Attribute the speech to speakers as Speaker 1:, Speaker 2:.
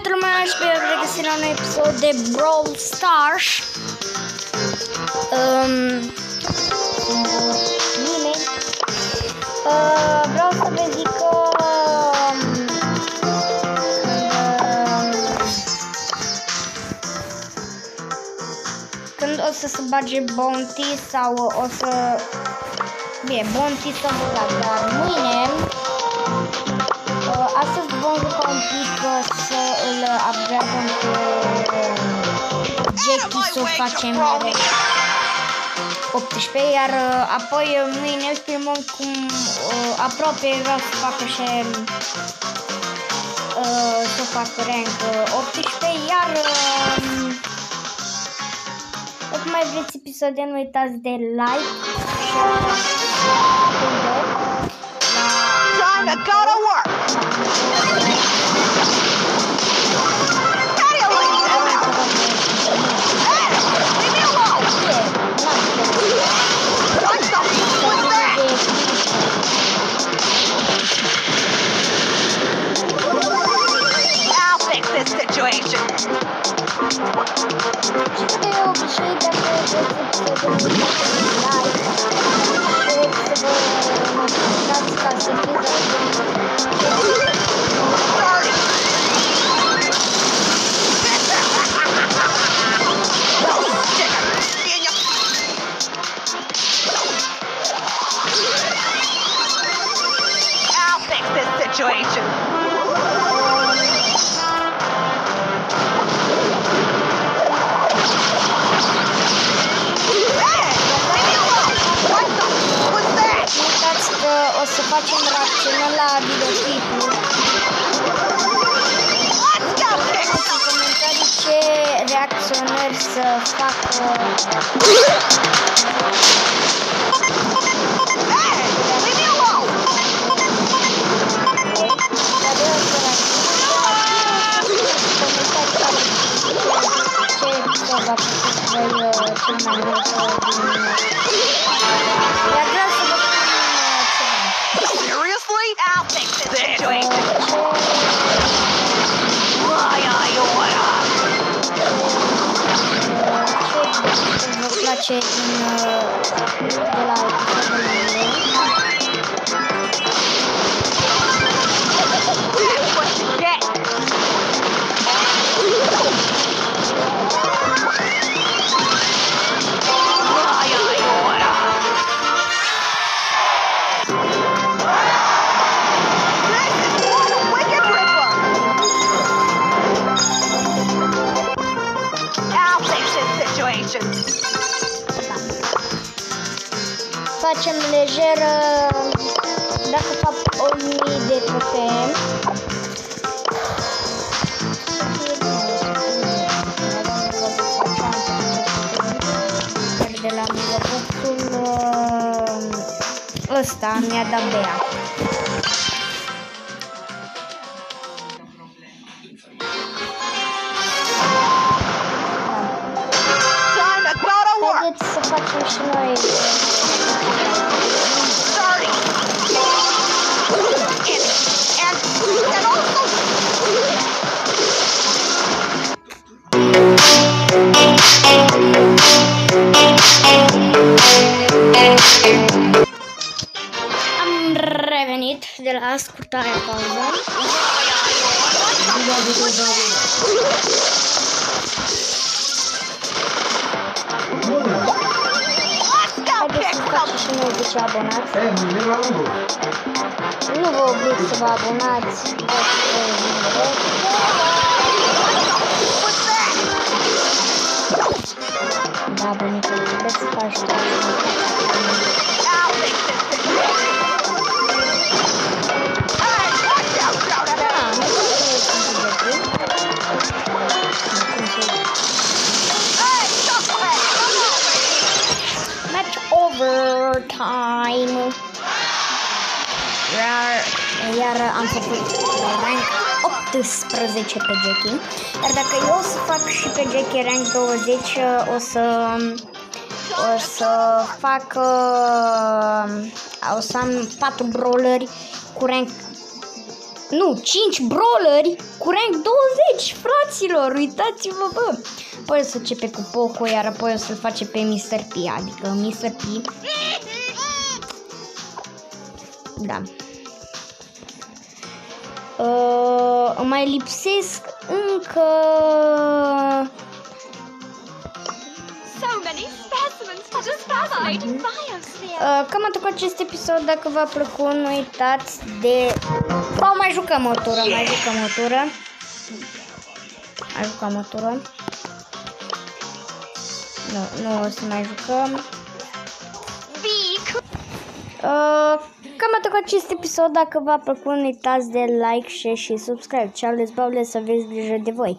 Speaker 1: toată lumea și pe regăsirea unui episod de Brawl Stars. Mine. Vreau să vă zic că când o să se bage bounty sau o să... Bine, bounty s-a băgat, dar mâine astăzi vom juca un pic să îl upgradăm pe Jackie, să o facem 18, iar apoi mâine filmăm cum aproape vreau să fac așa, să fac rank 18, iar dacă mai vreți episoade, nu uitați de like,
Speaker 2: Time to go to work. Hey, leave me alone. What the f was that? I'll fix this situation. I'll fix this situation.
Speaker 1: O să facem reacțiune la videoclipuri. În comentarii ce reacționări să facă.
Speaker 2: Seriously? I'll fix this situation.
Speaker 1: Vă place de la
Speaker 2: That's what you get.
Speaker 1: Facem lejer dacă fac 1000 de trofee. De la megaboxul ăsta mi-a dat Bea. Haideți să facem și noi. Am revenit de la scurtarea pauză. Haideți să facem și noi 10 abonați. Nu vă oblig să vă abonați. Da, bunică, trebuie să faci tot. Match overtime. Iar am făcut rank 18 pe Jackie. Iar dacă eu o să fac și pe Jackie rank 20, o să am 4 brawleri cu rank Nu, 5 brawleri cu rank 20, fraților, uitați-vă, bă. Apoi o să începe cu Poco, iar apoi o să-l face pe Mr. P, adică Mr. P. Da. Mai lipsesc încă... Cam atât cu acest episod. Dacă v-a plăcut, nu uitați de... mai jucăm o tură, Nu o să mai jucăm. Cam atât cu acest episod. Dacă v-a plăcut, nu uitați de like, share și subscribe. Ciao, les baule, să aveți grijă de voi.